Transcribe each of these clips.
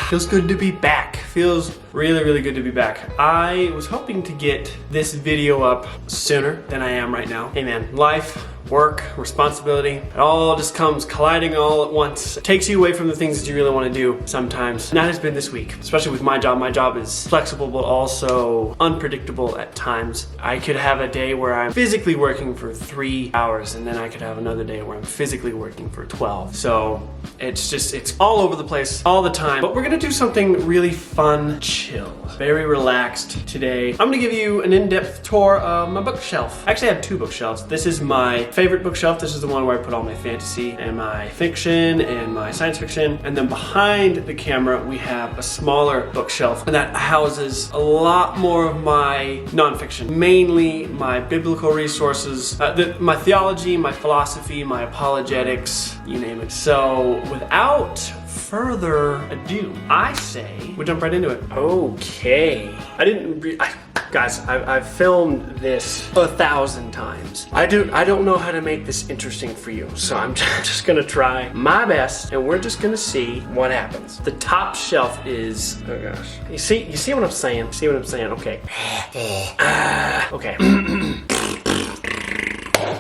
Feels good to be back. Feels really, really good to be back. I was hoping to get this video up sooner than I am right now. Hey man, life, work, responsibility, it all just comes colliding all at once. It takes you away from the things that you really want to do sometimes. And that has been this week, especially with my job. My job is flexible, but also unpredictable at times. I could have a day where I'm physically working for 3 hours, and then I could have another day where I'm physically working for 12. So it's all over the place all the time. But we're gonna do something really fun, chill, very relaxed today. I'm gonna give you an in-depth tour of my bookshelf. I actually have 2 bookshelves. This is my favorite bookshelf. This is the one where I put all my fantasy and my fiction and my science fiction. And then behind the camera, we have a smaller bookshelf that houses a lot more of my nonfiction, mainly my biblical resources, my theology, my philosophy, my apologetics, you name it. So without further ado, I say we jump right into it. Okay. Guys, I've filmed this 1,000 times. I don't know how to make this interesting for you, so I'm just gonna try my best, and we're just gonna see what happens. The top shelf is, oh gosh. You see what I'm saying? See what I'm saying? Okay. Okay.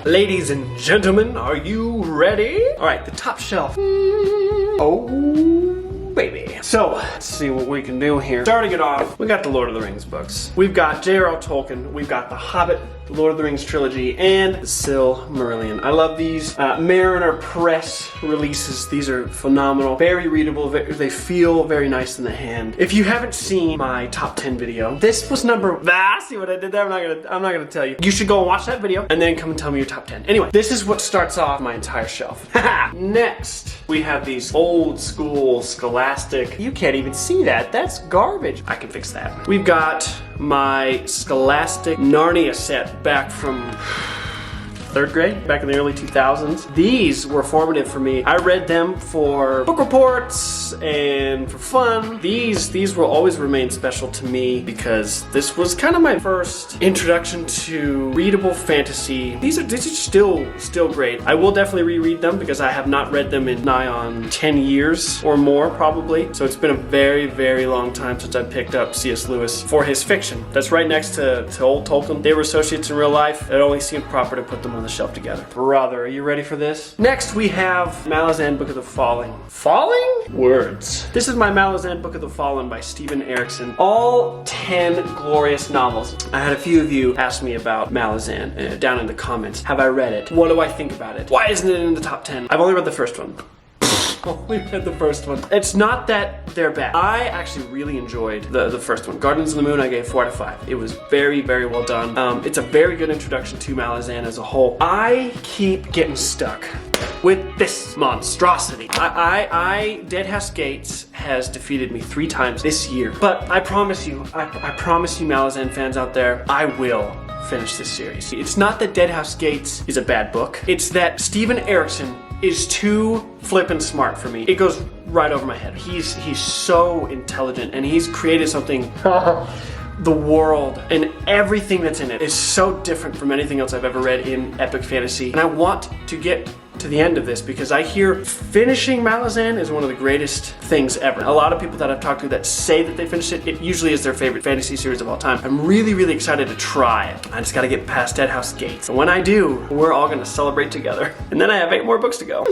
Ladies and gentlemen, are you ready? All right, the top shelf. Oh, baby. So, let's see what we can do here. Starting it off, we got the Lord of the Rings books. We've got J.R.R. Tolkien, we've got The Hobbit, the Lord of the Rings trilogy, and the Silmarillion. I love these Mariner Press releases. These are phenomenal, very readable, they feel very nice in the hand. If you haven't seen my top 10 video, this was see what I did there? I'm not gonna tell you. You should go and watch that video and then come and tell me your top 10. Anyway, this is what starts off my entire shelf. Next, we have these old school scholastic. You can't even see that. That's garbage. I can fix that. We've got my scholastic Narnia set back from 3rd grade, back in the early 2000s. These were formative for me. I read them for book reports and for fun. These will always remain special to me because this was kind of my first introduction to readable fantasy. These are still great. I will definitely reread them because I have not read them in nigh on 10 years or more probably. So it's been a very, very long time since I picked up C.S. Lewis for his fiction. That's right next to old Tolkien. They were associates in real life. It only seemed proper to put them on the shelf together. Brother, are you ready for this? Next we have Malazan Book of the Falling. Falling? Words. This is my Malazan Book of the Fallen by Steven Erikson. All 10 glorious novels. I had a few of you ask me about Malazan down in the comments. Have I read it? What do I think about it? Why isn't it in the top 10? I've only read the first one. Only read the first one. It's not that they're bad. I actually really enjoyed the first one. Gardens of the Moon I gave 4 out of 5. It was very, very well done. It's a very good introduction to Malazan as a whole. I keep getting stuck with this monstrosity. Dead House Gates has defeated me 3 times this year. But I promise you, I promise you Malazan fans out there, I will finish this series. It's not that Dead House Gates is a bad book. It's that Steven Erikson is too flippin' smart for me. It goes right over my head. He's so intelligent, and he's created something. The world and everything that's in it is so different from anything else I've ever read in epic fantasy. And I want to get to the end of this because I hear finishing Malazan is one of the greatest things ever. A lot of people that I've talked to that say that they finished it, it usually is their favorite fantasy series of all time. I'm really, really excited to try it. I just gotta get past Dead House Gates. And when I do, we're all gonna celebrate together. And then I have 8 more books to go.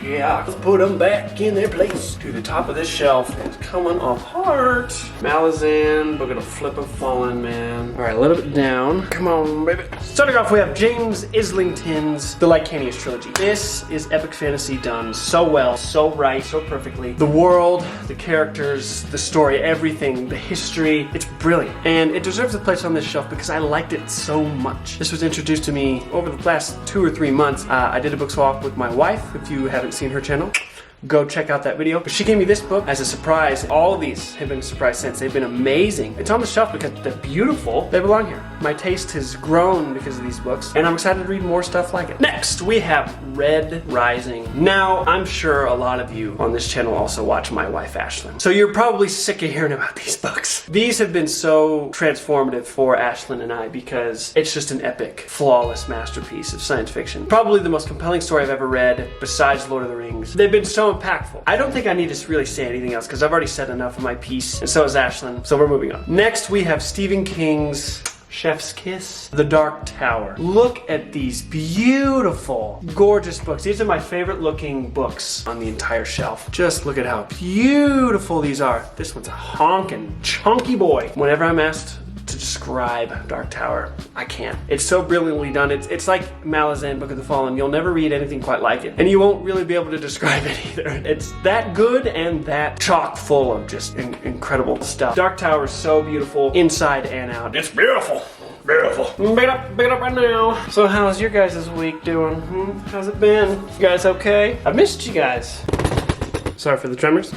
Yeah, let's put them back in their place. To the top of this shelf, it's coming apart. Malazan, Book of the Flip of Fallen, man. All right, a little bit down. Come on, baby. Starting off, we have James Islington's The Lycanius trilogy. This is epic fantasy done so well, so right, so perfectly. The world, the characters, the story, everything, the history, it's brilliant. And it deserves a place on this shelf because I liked it so much. This was introduced to me over the last 2 or 3 months. I did a book swap with my wife. If you haven't seen her channel, go check out that video. But she gave me this book as a surprise. All of these have been a surprise since. They've been amazing. It's on the shelf because they're beautiful. They belong here. My taste has grown because of these books, and I'm excited to read more stuff like it. Next, we have Red Rising. Now, I'm sure a lot of you on this channel also watch my wife, Ashlyn. So you're probably sick of hearing about these books. These have been so transformative for Ashlyn and I because it's just an epic, flawless masterpiece of science fiction. Probably the most compelling story I've ever read besides Lord of the Rings. They've been so so impactful. I don't think I need to really say anything else because I've already said enough of my piece, and so has Ashlyn, so we're moving on. Next, we have Stephen King's Chef's Kiss, The Dark Tower. Look at these beautiful, gorgeous books. These are my favorite looking books on the entire shelf. Just look at how beautiful these are. This one's a honkin' chunky boy. Whenever I'm asked to describe Dark Tower, I can't. It's so brilliantly done. It's like Malazan, Book of the Fallen. You'll never read anything quite like it, and you won't really be able to describe it either. It's that good and that chock full of just incredible stuff. Dark Tower is so beautiful inside and out. It's beautiful. Beautiful. Pick it up right now. So how's your guys' week doing? How's it been? You guys okay? I missed you guys. Sorry for the tremors.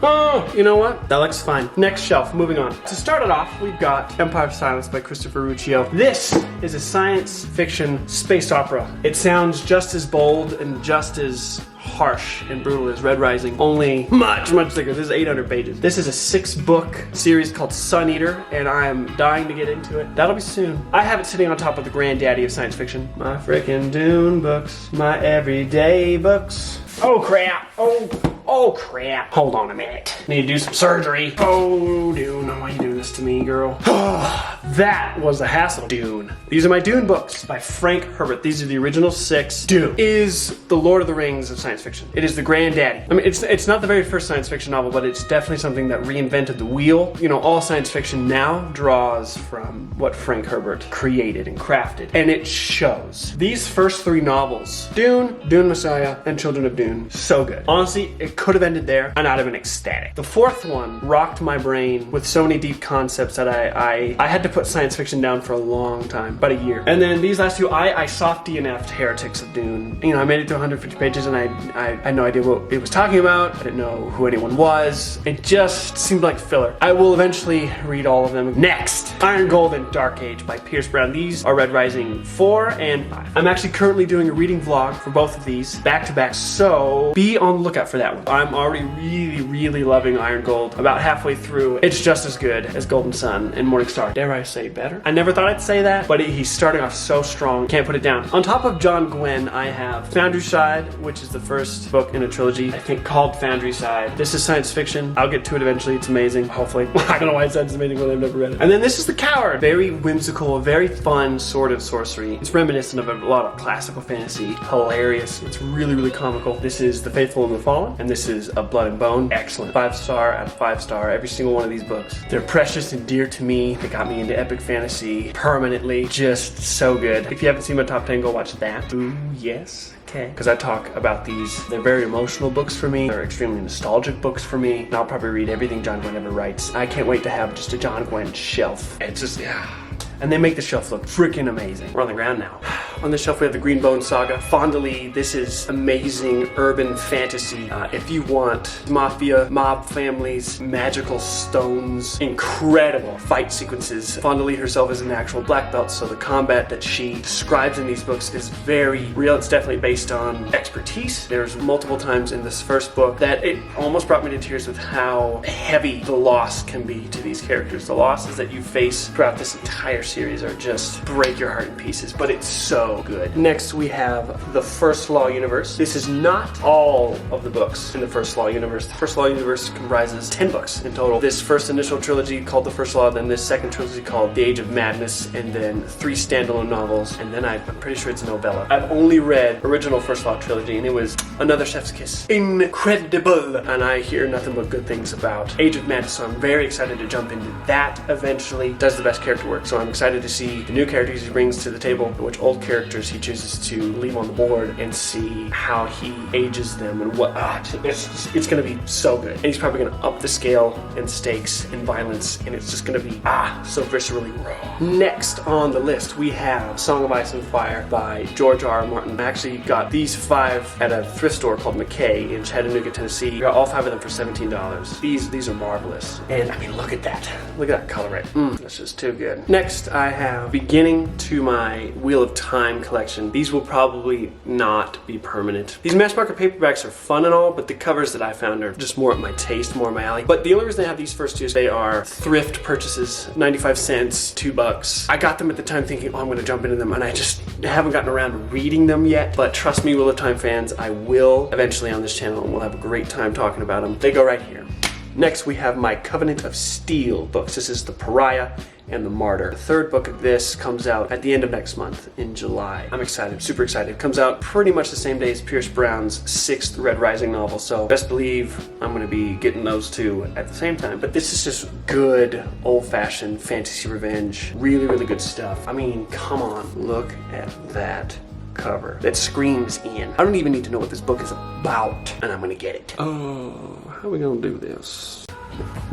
Oh, you know what? That looks fine. Next shelf, moving on. To start it off, we've got Empire of Silence by Christopher Ruccio. This is a science fiction space opera. It sounds just as bold and just as harsh and brutal as Red Rising, only much thicker. This is 800 pages. This is a 6-book series called Sun Eater, and I am dying to get into it. That'll be soon. I have it sitting on top of the granddaddy of science fiction. My frickin' Dune books. My everyday books. Oh crap. Oh crap. Hold on a minute. Need to do some surgery. Oh, Dune. Why are you doing this to me, girl? That was a hassle. Dune. These are my Dune books by Frank Herbert. These are the original 6. Dune is the Lord of the Rings of science fiction. It is the granddaddy. I mean, it's not the very first science fiction novel, but it's definitely something that reinvented the wheel. You know, all science fiction now draws from what Frank Herbert created and crafted, and it shows. These first 3 novels, Dune, Dune Messiah, and Children of Dune, so good. Honestly, it could have ended there, and I'd have been ecstatic. The 4th one rocked my brain with so many deep concepts that I had to put science fiction down for a long time, about a year. And then these last 2, I soft DNF'd Heretics of Dune. You know, I made it to 150 pages, and I had no idea what it was talking about. I didn't know who anyone was. It just seemed like filler. I will eventually read all of them. Next, Iron Gold and Dark Age by Pierce Brown. These are Red Rising 4 and 5. I'm actually currently doing a reading vlog for both of these back to back, so be on the lookout for that one. I'm already really loving Iron Gold. About halfway through, it's just as good as Golden Sun and Morning Star. Dare I say better? I never thought I'd say that, but he's starting off so strong. Can't put it down. On top of John Gwynne, I have Foundryside, which is the first book in a trilogy, I think called Foundryside. This is science fiction. I'll get to it eventually. It's amazing, hopefully. I don't know why it sounds amazing when I've never read it. And then this is The Coward. Very whimsical, very fun sort of sorcery. It's reminiscent of a lot of classical fantasy. Hilarious. It's really comical. This is The Faithful and the Fallen, and this is A Blood and Bone. Excellent. 5-star out of 5-star. Every single one of these books. They're precious and dear to me. They got me into epic fantasy permanently. Just so good. If you haven't seen my top 10, go watch that. Ooh, yes. Okay. Because I talk about these. They're very emotional books for me. They're extremely nostalgic books for me. And I'll probably read everything John Gwynne ever writes. I can't wait to have just a John Gwynne shelf. It's just, yeah. And they make the shelf look freaking amazing. We're on the ground now. On the shelf we have the Greenbone Saga. Fondly, this is amazing urban fantasy. If you want mafia, mob families, magical stones, incredible fight sequences. Fondly herself is an actual black belt, so the combat that she describes in these books is very real. It's definitely based on expertise. There's multiple times in this first book that it almost brought me to tears with how heavy the loss can be to these characters. The losses that you face throughout this entire series are just break your heart in pieces, but it's so good. Next we have the First Law universe. This is not all of the books in the First Law universe. The First Law universe comprises 10 books in total. This first initial trilogy called The First Law, then this second trilogy called The Age of Madness, and then 3 standalone novels, and then I'm pretty sure it's a novella. I've only read original First Law trilogy, and it was another chef's kiss. Incredible! And I hear nothing but good things about Age of Madness, so I'm very excited to jump into that eventually. Does the best character work, so I'm excited to see the new characters he brings to the table, which old characters he chooses to leave on the board, and see how he ages them and what. It's gonna be so good. And he's probably gonna up the scale and stakes and violence, and it's just gonna be so viscerally raw. Next on the list we have Song of Ice and Fire by George R. R. Martin. I actually got these 5 at a thrift store called McKay in Chattanooga, Tennessee. I got all 5 of them for $17. These are marvelous. And I mean, look at that. Look at that color rate. That's just too good. Next I have beginning to my Wheel of Time collection. These will probably not be permanent. These mass market paperbacks are fun and all, but the covers that I found are just more at my taste, more my alley. But the only reason I have these first 2 is they are thrift purchases, 95 cents, $2. I got them at the time thinking, oh, I'm gonna jump into them, and I just haven't gotten around to reading them yet, but trust me, Wheel of Time fans, I will eventually on this channel, and we'll have a great time talking about them. They go right here. Next, we have my Covenant of Steel books. This is The Pariah and The Martyr. The third book of this comes out at the end of next month in July. I'm excited, super excited. It comes out pretty much the same day as Pierce Brown's 6th Red Rising novel, so best believe I'm gonna be getting those two at the same time. But this is just good, old-fashioned fantasy revenge. Really, really good stuff. I mean, come on, look at that cover. That screams in. I don't even need to know what this book is about, and I'm gonna get it. Oh, how are we gonna do this?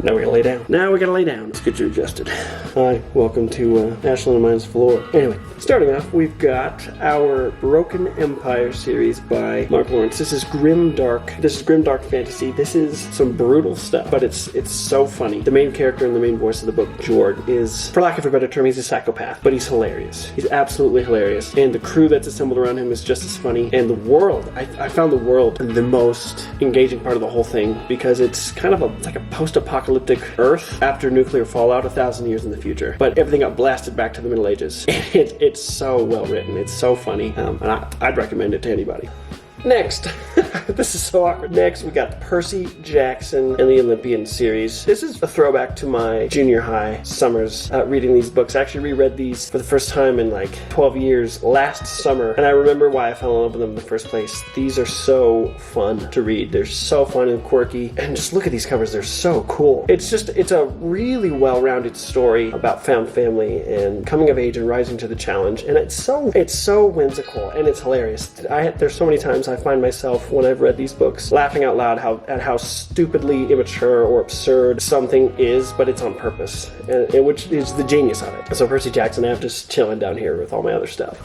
Now we gotta lay down. Now we gotta lay down. Let's get you adjusted. Hi, welcome to Ashlyn and mine's floor. Anyway, starting off, we've got our Broken Empire series by Mark Lawrence. This is grimdark. This is grimdark fantasy. This is some brutal stuff, but it's so funny. The main character and the main voice of the book, Jord, is, for lack of a better term, he's a psychopath, but he's hilarious. He's absolutely hilarious. And the crew that's assembled around him is just as funny. And the world, I found the world the most engaging part of the whole thing, because it's kind of it's like a post-apocalyptic Earth after nuclear fallout 1,000 years in the future. But everything got blasted back to the Middle Ages. It's so well written. It's so funny. And I'd recommend it to anybody. Next, this is so awkward. Next, we got Percy Jackson and the Olympian series. This is a throwback to my junior high summers reading these books. I actually reread these for the first time in like 12 years last summer, and I remember why I fell in love with them in the first place. These are so fun to read. They're so fun and quirky, and just look at these covers. They're so cool. It's a really well-rounded story about found family and coming of age and rising to the challenge, and it's so whimsical and it's hilarious. There's so many times I find myself, when I've read these books, laughing out loud at how stupidly immature or absurd something is, but it's on purpose, and which is the genius of it. So Percy Jackson, I'm just chilling down here with all my other stuff.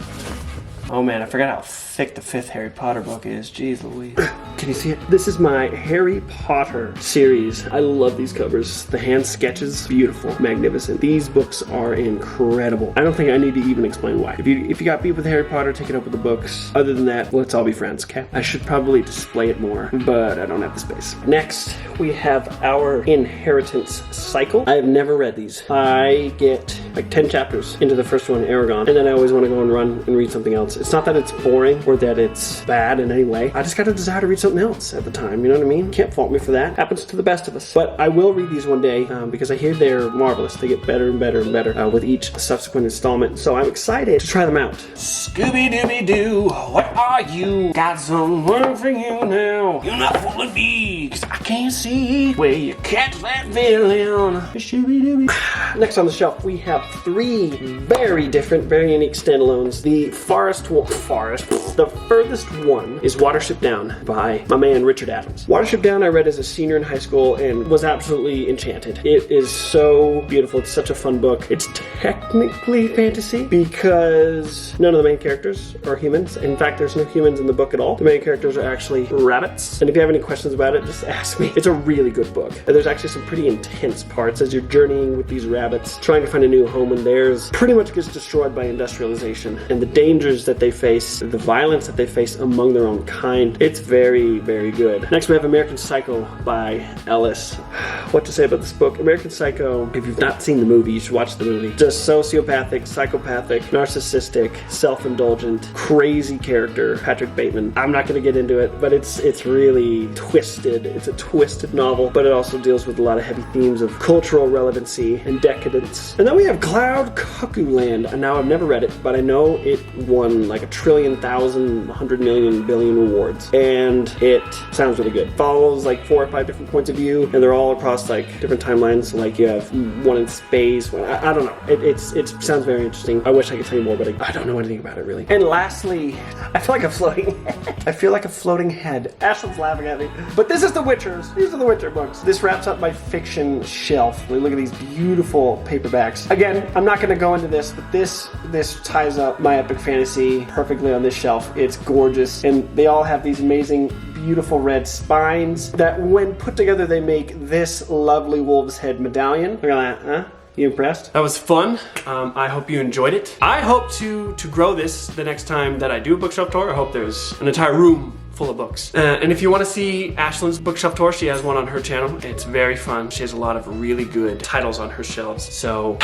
Oh man, I forgot how thick the 5th Harry Potter book is. Jeez Louise. Can you see it? This is my Harry Potter series. I love these covers. The hand sketches, beautiful, magnificent. These books are incredible. I don't think I need to even explain why. If you got beef with Harry Potter, take it up with the books. Other than that, let's all be friends, okay? I should probably display it more, but I don't have the space. Next, we have our Inheritance cycle. I have never read these. I get like 10 chapters into the first one, Aragon, and then I always want to go and run and read something else. It's not that it's boring or that it's bad in any way. I just got a desire to read something else at the time, you know what I mean? Can't fault me for that. Happens to the best of us. But I will read these one day because I hear they're marvelous. They get better and better and better with each subsequent installment. So I'm excited to try them out. Scooby-Dooby-Doo, what are you? Got some work for you now. You're not full of me, 'cause I can't see where you catch that villain. Scooby-Dooby. Next on the shelf, we have 3 very different, very unique standalones. The furthest one is Watership Down by my man Richard Adams. Watership Down I read as a senior in high school and was absolutely enchanted. It is so beautiful. It's such a fun book. It's technically fantasy because none of the main characters are humans. In fact, there's no humans in the book at all. The main characters are actually rabbits. And if you have any questions about it, just ask me. It's a really good book. And there's actually some pretty intense parts as you're journeying with these rabbits, trying to find a new home, and theirs pretty much gets destroyed by industrialization and the dangers that they face, the violence that they face among their own kind. It's very, very good. Next we have American Psycho by Ellis. What to say about this book? American Psycho, if you've not seen the movie, you should watch the movie. Just sociopathic, psychopathic, narcissistic, self-indulgent, crazy character, Patrick Bateman. I'm not going to get into it, but it's really twisted. It's a twisted novel, but it also deals with a lot of heavy themes of cultural relevancy and decadence. And then we have Cloud Cuckoo Land. And now I've never read it, but I know it won like 1 trillion, 1,000, 100 million, billion awards. And it sounds really good. Follows like 4 or 5 different points of view, and they're all across like different timelines. Like you have one in space, one, I don't know. It sounds very interesting. I wish I could tell you more, but I don't know anything about it really. And lastly, I feel like a floating head. I feel like a floating head. Ashlyn's laughing at me. But this is The Witchers. These are The Witcher books. This wraps up my fiction shelf. Look at these beautiful paperbacks. Again, I'm not going to go into this, but this ties up my epic fantasy perfectly on this shelf. It's gorgeous, and they all have these amazing, beautiful red spines that when put together they make this lovely wolf's head medallion. Look at that, huh? You impressed? That was fun. I hope you enjoyed it. I hope to grow this the next time that I do a bookshelf tour. I hope there's an entire room full of books. And if you want to see Ashlyn's bookshelf tour, she has one on her channel. It's very fun. She has a lot of really good titles on her shelves. So,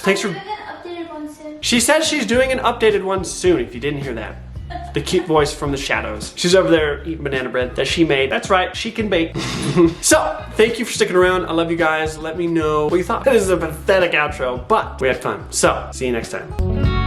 thanks for... Updated one soon. She says she's doing an updated one soon, if you didn't hear that. The cute voice from the shadows. She's over there eating banana bread that she made. That's right, she can bake. So, thank you for sticking around. I love you guys. Let me know what you thought. This is a pathetic outro, but we had fun. So, see you next time.